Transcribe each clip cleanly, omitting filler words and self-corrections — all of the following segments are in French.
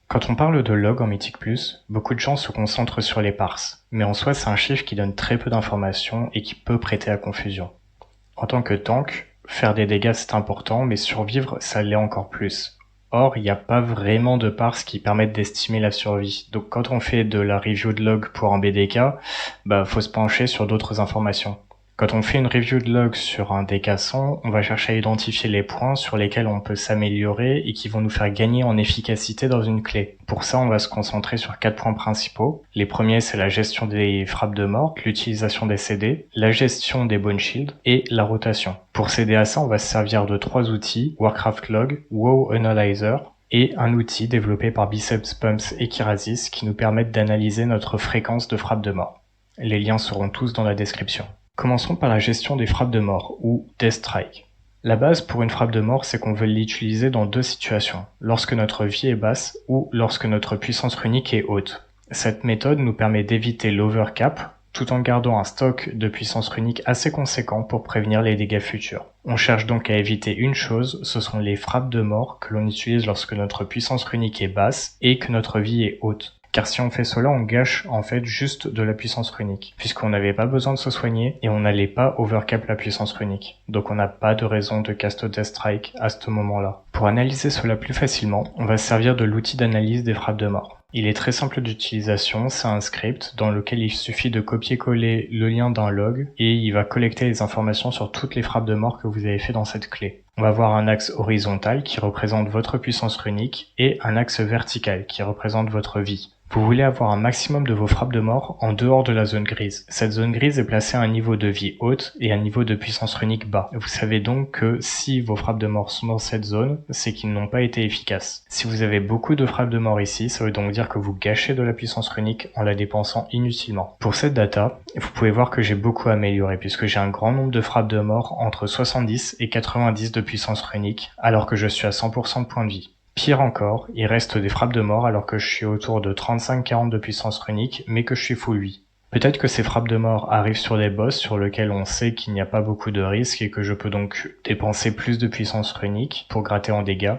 Quand on parle de log en Mythic+, beaucoup de gens se concentrent sur les parses, mais en soi c'est un chiffre qui donne très peu d'informations et qui peut prêter à confusion. En tant que tank, faire des dégâts c'est important, mais survivre ça l'est encore plus. Or, il n'y a pas vraiment de parses qui permettent d'estimer la survie, donc quand on fait de la review de log pour un BDK, faut se pencher sur d'autres informations. Quand on fait une review de log sur un DK 100, on va chercher à identifier les points sur lesquels on peut s'améliorer et qui vont nous faire gagner en efficacité dans une clé. Pour ça, on va se concentrer sur 4 points principaux. Les premiers, c'est la gestion des frappes de mort, l'utilisation des CD, la gestion des bone shields et la rotation. Pour s'aider à ça, on va se servir de 3 outils, Warcraft Log, WoW Analyzer et un outil développé par Biceps Pumps et Kirasis qui nous permettent d'analyser notre fréquence de frappe de mort. Les liens seront tous dans la description. Commençons par la gestion des frappes de mort, ou Death Strike. La base pour une frappe de mort, c'est qu'on veut l'utiliser dans 2 situations, lorsque notre vie est basse ou lorsque notre puissance runique est haute. Cette méthode nous permet d'éviter l'overcap, tout en gardant un stock de puissance runique assez conséquent pour prévenir les dégâts futurs. On cherche donc à éviter une chose, ce sont les frappes de mort que l'on utilise lorsque notre puissance runique est basse et que notre vie est haute. Car si on fait cela, on gâche en fait juste de la puissance runique, puisqu'on n'avait pas besoin de se soigner et on n'allait pas overcap la puissance runique. Donc on n'a pas de raison de cast Death Strike à ce moment-là. Pour analyser cela plus facilement, on va se servir de l'outil d'analyse des frappes de mort. Il est très simple d'utilisation, c'est un script dans lequel il suffit de copier-coller le lien d'un log et il va collecter les informations sur toutes les frappes de mort que vous avez fait dans cette clé. On va voir un axe horizontal qui représente votre puissance runique et un axe vertical qui représente votre vie. Vous voulez avoir un maximum de vos frappes de mort en dehors de la zone grise. Cette zone grise est placée à un niveau de vie haute et à un niveau de puissance runique bas. Vous savez donc que si vos frappes de mort sont dans cette zone, c'est qu'ils n'ont pas été efficaces. Si vous avez beaucoup de frappes de mort ici, ça veut donc dire que vous gâchez de la puissance runique en la dépensant inutilement. Pour cette data, vous pouvez voir que j'ai beaucoup amélioré puisque j'ai un grand nombre de frappes de mort entre 70 et 90 de puissance runique alors que je suis à 100% de points de vie. Pire encore, il reste des frappes de mort alors que je suis autour de 35-40 de puissance runique, mais que je suis full vie. Peut-être que ces frappes de mort arrivent sur des boss sur lesquels on sait qu'il n'y a pas beaucoup de risques et que je peux donc dépenser plus de puissance runique pour gratter en dégâts,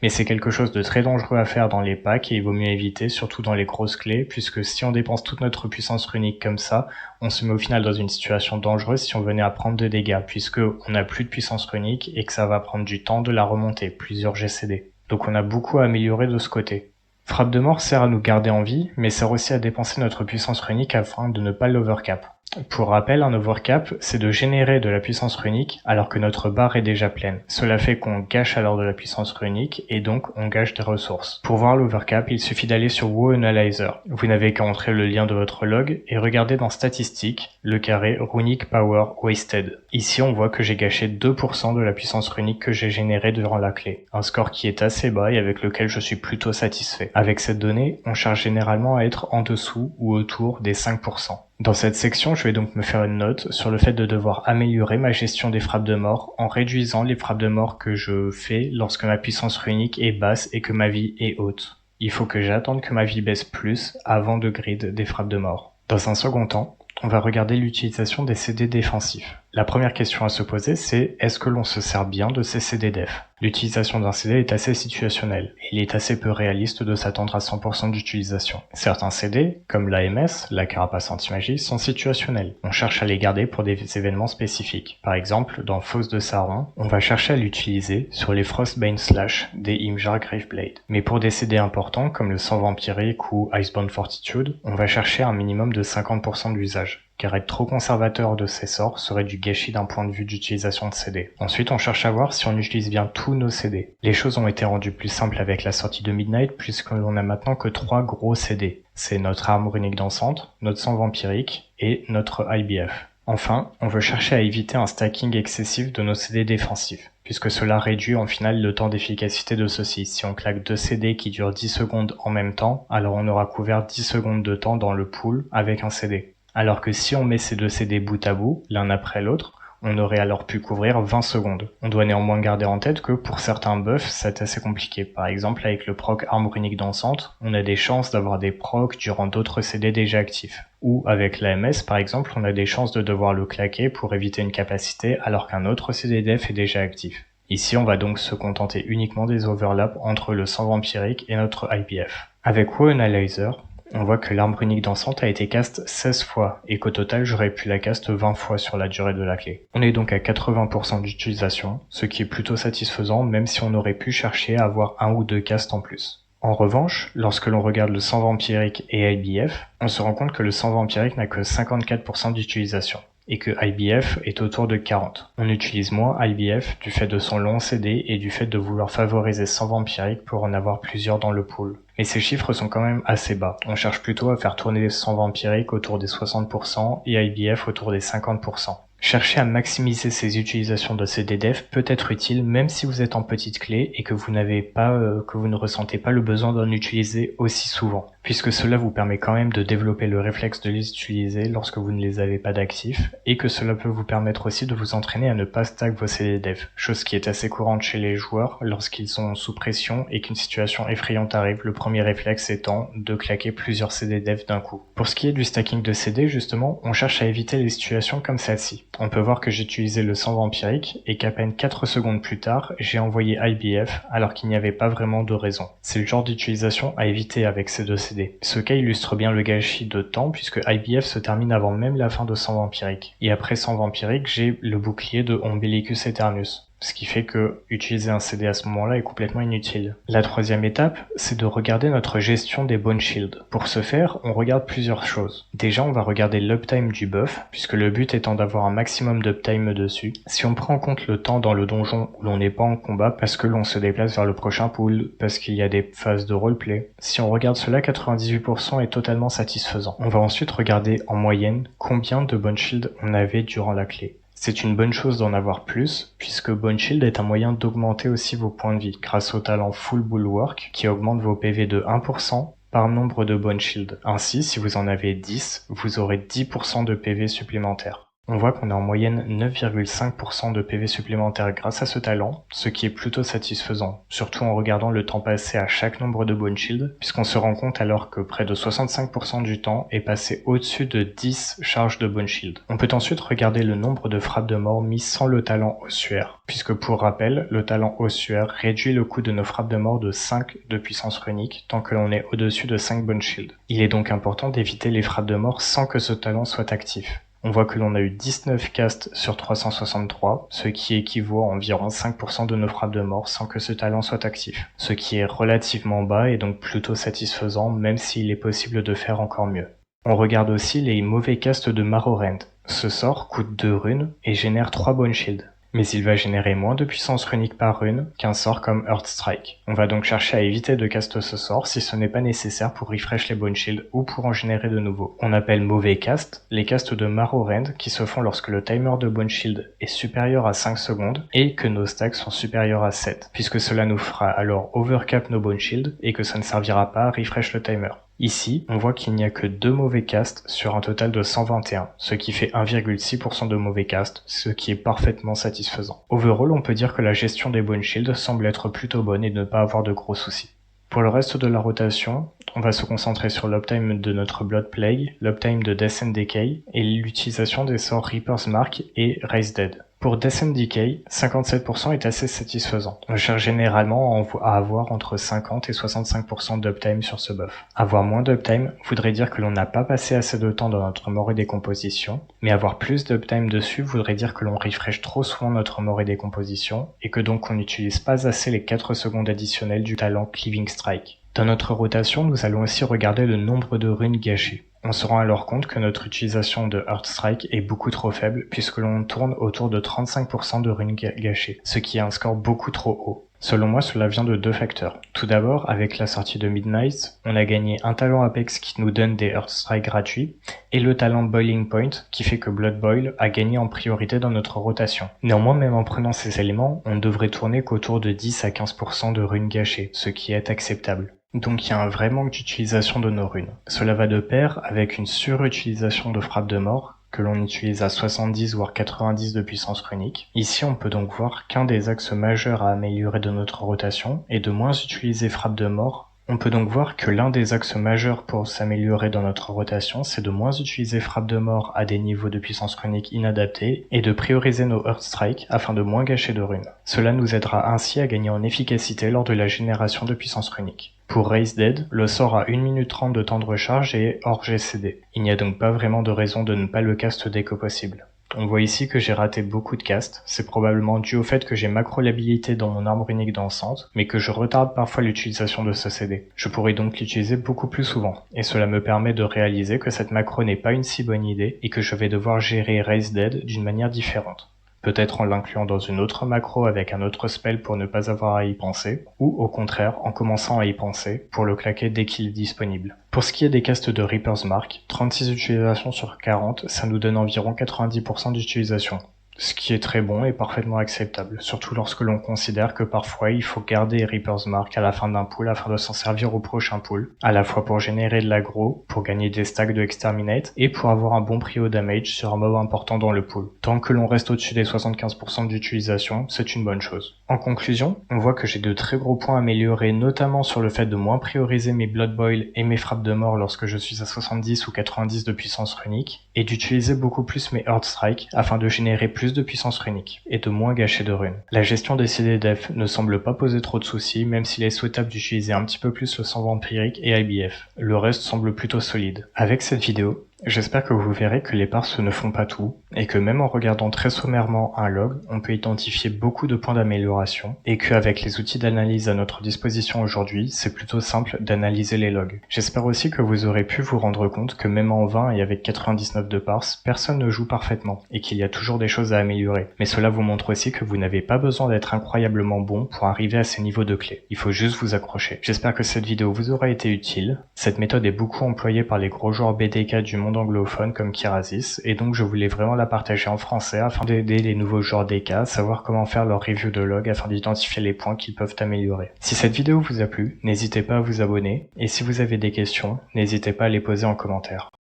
mais c'est quelque chose de très dangereux à faire dans les packs et il vaut mieux éviter, surtout dans les grosses clés, puisque si on dépense toute notre puissance runique comme ça, on se met au final dans une situation dangereuse si on venait à prendre de dégâts, puisque on n'a plus de puissance runique et que ça va prendre du temps de la remonter, plusieurs GCD. Donc on a beaucoup à améliorer de ce côté. Frappe de mort sert à nous garder en vie, mais sert aussi à dépenser notre puissance runique afin de ne pas l'overcap. Pour rappel, un overcap, c'est de générer de la puissance runique alors que notre barre est déjà pleine. Cela fait qu'on gâche alors de la puissance runique et donc on gâche des ressources. Pour voir l'overcap, il suffit d'aller sur WoW Analyzer. Vous n'avez qu'à entrer le lien de votre log et regarder dans Statistiques, le carré Runic Power Wasted. Ici, on voit que j'ai gâché 2% de la puissance runique que j'ai générée durant la clé. Un score qui est assez bas et avec lequel je suis plutôt satisfait. Avec cette donnée, on cherche généralement à être en dessous ou autour des 5%. Dans cette section, je vais donc me faire une note sur le fait de devoir améliorer ma gestion des frappes de mort en réduisant les frappes de mort que je fais lorsque ma puissance runique est basse et que ma vie est haute. Il faut que j'attende que ma vie baisse plus avant de grid des frappes de mort. Dans un second temps, on va regarder l'utilisation des CD défensifs. La première question à se poser, c'est est-ce que l'on se sert bien de ces CD def? L'utilisation d'un CD est assez situationnelle, et il est assez peu réaliste de s'attendre à 100% d'utilisation. Certains CD, comme l'AMS, la carapace anti-magie, sont situationnels. On cherche à les garder pour des événements spécifiques. Par exemple, dans Fosse de Sauron, on va chercher à l'utiliser sur les Frostbane Slash des Imjar Graveblade. Mais pour des CD importants, comme le sang vampirique ou Icebound Fortitude, on va chercher un minimum de 50% de l'usage, car être trop conservateur de ces sorts serait du gâchis d'un point de vue d'utilisation de CD. Ensuite, on cherche à voir si on utilise bien tous nos CD. Les choses ont été rendues plus simples avec la sortie de Midnight, puisque l'on n'a maintenant que 3 gros CD. C'est notre arme runique dansante, notre sang vampirique et notre IBF. Enfin, on veut chercher à éviter un stacking excessif de nos CD défensifs, puisque cela réduit en final le temps d'efficacité de ceux-ci. Si on claque 2 CD qui durent 10 secondes en même temps, alors on aura couvert 10 secondes de temps dans le pool avec un CD. Alors que si on met ces 2 CD bout à bout, l'un après l'autre, on aurait alors pu couvrir 20 secondes. On doit néanmoins garder en tête que pour certains buffs, c'est assez compliqué. Par exemple, avec le proc arme runique dansante, on a des chances d'avoir des procs durant d'autres CD déjà actifs. Ou avec l'AMS, par exemple, on a des chances de devoir le claquer pour éviter une capacité alors qu'un autre CD def est déjà actif. Ici, on va donc se contenter uniquement des overlaps entre le sang vampirique et notre IBF. Avec WoW Analyzer, on voit que l'arme runique dansante a été cast 16 fois et qu'au total j'aurais pu la cast 20 fois sur la durée de la clé. On est donc à 80% d'utilisation, ce qui est plutôt satisfaisant même si on aurait pu chercher à avoir un ou deux casts en plus. En revanche, lorsque l'on regarde le sang vampirique et IBF, on se rend compte que le sang vampirique n'a que 54% d'utilisation et que IBF est autour de 40. On utilise moins IBF du fait de son long CD et du fait de vouloir favoriser sang vampirique pour en avoir plusieurs dans le pool. Mais ces chiffres sont quand même assez bas. On cherche plutôt à faire tourner sang vampirique autour des 60% et IBF autour des 50%. Chercher à maximiser ces utilisations de CDDEF peut être utile même si vous êtes en petite clé et que vous ne ressentez pas le besoin d'en utiliser aussi souvent, puisque cela vous permet quand même de développer le réflexe de les utiliser lorsque vous ne les avez pas d'actifs, et que cela peut vous permettre aussi de vous entraîner à ne pas stack vos CDDEF, chose qui est assez courante chez les joueurs lorsqu'ils sont sous pression et qu'une situation effrayante arrive, le premier réflexe étant de claquer plusieurs CDDEF d'un coup. Pour ce qui est du stacking de CD justement, on cherche à éviter les situations comme celle-ci. On peut voir que j'ai utilisé le sang vampirique et qu'à peine 4 secondes plus tard, j'ai envoyé IBF alors qu'il n'y avait pas vraiment de raison. C'est le genre d'utilisation à éviter avec ces deux CD. Ce cas illustre bien le gâchis de temps puisque IBF se termine avant même la fin de sang vampirique. Et après sang vampirique, j'ai le bouclier de Ombilicus Aeternus. Ce qui fait que utiliser un CD à ce moment-là est complètement inutile. La troisième étape, c'est de regarder notre gestion des Bone Shield. Pour ce faire, on regarde plusieurs choses. Déjà, on va regarder l'uptime du buff, puisque le but étant d'avoir un maximum d'uptime dessus. Si on prend en compte le temps dans le donjon où l'on n'est pas en combat, parce que l'on se déplace vers le prochain pool, parce qu'il y a des phases de roleplay, si on regarde cela, 98% est totalement satisfaisant. On va ensuite regarder en moyenne combien de Bone Shield on avait durant la clé. C'est une bonne chose d'en avoir plus, puisque Bone Shield est un moyen d'augmenter aussi vos points de vie, grâce au talent Full Bulwark, qui augmente vos PV de 1% par nombre de Bone Shield. Ainsi, si vous en avez 10, vous aurez 10% de PV supplémentaires. On voit qu'on a en moyenne 9,5% de PV supplémentaires grâce à ce talent, ce qui est plutôt satisfaisant, surtout en regardant le temps passé à chaque nombre de Bone Shield, puisqu'on se rend compte alors que près de 65% du temps est passé au-dessus de 10 charges de Bone Shield. On peut ensuite regarder le nombre de frappes de mort mis sans le talent ossuaire, puisque pour rappel, le talent ossuaire réduit le coût de nos frappes de mort de 5 de puissance runique tant que l'on est au-dessus de 5 Bone Shield. Il est donc important d'éviter les frappes de mort sans que ce talent soit actif. On voit que l'on a eu 19 casts sur 363, ce qui équivaut à environ 5% de nos frappes de mort sans que ce talent soit actif. Ce qui est relativement bas et donc plutôt satisfaisant même s'il est possible de faire encore mieux. On regarde aussi les mauvais casts de Marorend. Ce sort coûte 2 runes et génère 3 Bone Shield. Mais il va générer moins de puissance runique par rune qu'un sort comme Earth Strike. On va donc chercher à éviter de cast ce sort si ce n'est pas nécessaire pour refresh les Bone Shield ou pour en générer de nouveaux. On appelle mauvais cast les casts de Marorend qui se font lorsque le timer de Bone Shield est supérieur à 5 secondes et que nos stacks sont supérieurs à 7, puisque cela nous fera alors overcap nos Bone Shield et que ça ne servira pas à refresh le timer. Ici, on voit qu'il n'y a que 2 mauvais casts sur un total de 121, ce qui fait 1,6% de mauvais casts, ce qui est parfaitement satisfaisant. Overall, on peut dire que la gestion des Bone Shield semble être plutôt bonne et ne pas avoir de gros soucis. Pour le reste de la rotation, on va se concentrer sur l'uptime de notre Blood Plague, l'uptime de Death and Decay et l'utilisation des sorts Reaper's Mark et Raise Dead. Pour Death and Decay, 57% est assez satisfaisant. On cherche généralement à avoir entre 50 et 65% d'uptime sur ce buff. Avoir moins d'uptime voudrait dire que l'on n'a pas passé assez de temps dans notre mort et décomposition, mais avoir plus d'uptime dessus voudrait dire que l'on refresh trop souvent notre mort et décomposition, et que donc on n'utilise pas assez les 4 secondes additionnelles du talent Cleaving Strike. Dans notre rotation, nous allons aussi regarder le nombre de runes gâchées. On se rend alors compte que notre utilisation de Earth Strike est beaucoup trop faible puisque l'on tourne autour de 35% de runes gâchées, ce qui est un score beaucoup trop haut. Selon moi, cela vient de 2 facteurs. Tout d'abord, avec la sortie de Midnight, on a gagné un talent Apex qui nous donne des Earth Strike gratuits, et le talent Boiling Point qui fait que Blood Boil a gagné en priorité dans notre rotation. Néanmoins, même en prenant ces éléments, on devrait tourner qu'autour de 10 à 15% de runes gâchées, ce qui est acceptable. Donc il y a un vrai manque d'utilisation de nos runes. Cela va de pair avec une surutilisation de frappe de mort, que l'on utilise à 70 voire 90 de puissance runique. Ici on peut donc voir qu'un des axes majeurs à améliorer de notre rotation est de moins utiliser frappe de mort On peut donc voir que l'un des axes majeurs pour s'améliorer dans notre rotation, c'est de moins utiliser frappe de mort à des niveaux de puissance runique inadaptés et de prioriser nos Earth Strike afin de moins gâcher de runes. Cela nous aidera ainsi à gagner en efficacité lors de la génération de puissance runique. Pour Raise Dead, le sort a 1 minute 30 de temps de recharge et est hors GCD. Il n'y a donc pas vraiment de raison de ne pas le cast dès que possible. On voit ici que j'ai raté beaucoup de castes, c'est probablement dû au fait que j'ai macro l'habilité dans mon arme runique dansante, mais que je retarde parfois l'utilisation de ce CD. Je pourrais donc l'utiliser beaucoup plus souvent, et cela me permet de réaliser que cette macro n'est pas une si bonne idée et que je vais devoir gérer Raise Dead d'une manière différente. Peut-être en l'incluant dans une autre macro avec un autre spell pour ne pas avoir à y penser, ou au contraire en commençant à y penser pour le claquer dès qu'il est disponible. Pour ce qui est des castes de Reaper's Mark, 36 utilisations sur 40, ça nous donne environ 90% d'utilisation. Ce qui est très bon et parfaitement acceptable, surtout lorsque l'on considère que parfois il faut garder Reaper's Mark à la fin d'un pool afin de s'en servir au prochain pool, à la fois pour générer de l'aggro, pour gagner des stacks de Exterminate et pour avoir un bon prix au damage sur un mob important dans le pool. Tant que l'on reste au-dessus des 75% d'utilisation, c'est une bonne chose. En conclusion, on voit que j'ai de très gros points améliorés, notamment sur le fait de moins prioriser mes Blood Boil et mes frappes de mort lorsque je suis à 70 ou 90 de puissance runique, et d'utiliser beaucoup plus mes Earth Strike afin de générer plus de puissance runique, et de moins gâcher de runes. La gestion des CD def ne semble pas poser trop de soucis, même s'il est souhaitable d'utiliser un petit peu plus le sang vampirique et IBF. Le reste semble plutôt solide. Avec cette vidéo, j'espère que vous verrez que les parses ne font pas tout, et que même en regardant très sommairement un log, on peut identifier beaucoup de points d'amélioration, et qu'avec les outils d'analyse à notre disposition aujourd'hui, c'est plutôt simple d'analyser les logs. J'espère aussi que vous aurez pu vous rendre compte que même en 20 et avec 99 de parses, personne ne joue parfaitement, et qu'il y a toujours des choses à améliorer. Mais cela vous montre aussi que vous n'avez pas besoin d'être incroyablement bon pour arriver à ces niveaux de clés. Il faut juste vous accrocher. J'espère que cette vidéo vous aura été utile. Cette méthode est beaucoup employée par les gros joueurs BDK du monde anglophone comme Kirasis, et donc je voulais vraiment la partager en français afin d'aider les nouveaux joueurs DK à savoir comment faire leur review de log afin d'identifier les points qu'ils peuvent améliorer. Si cette vidéo vous a plu, n'hésitez pas à vous abonner, et si vous avez des questions, n'hésitez pas à les poser en commentaire.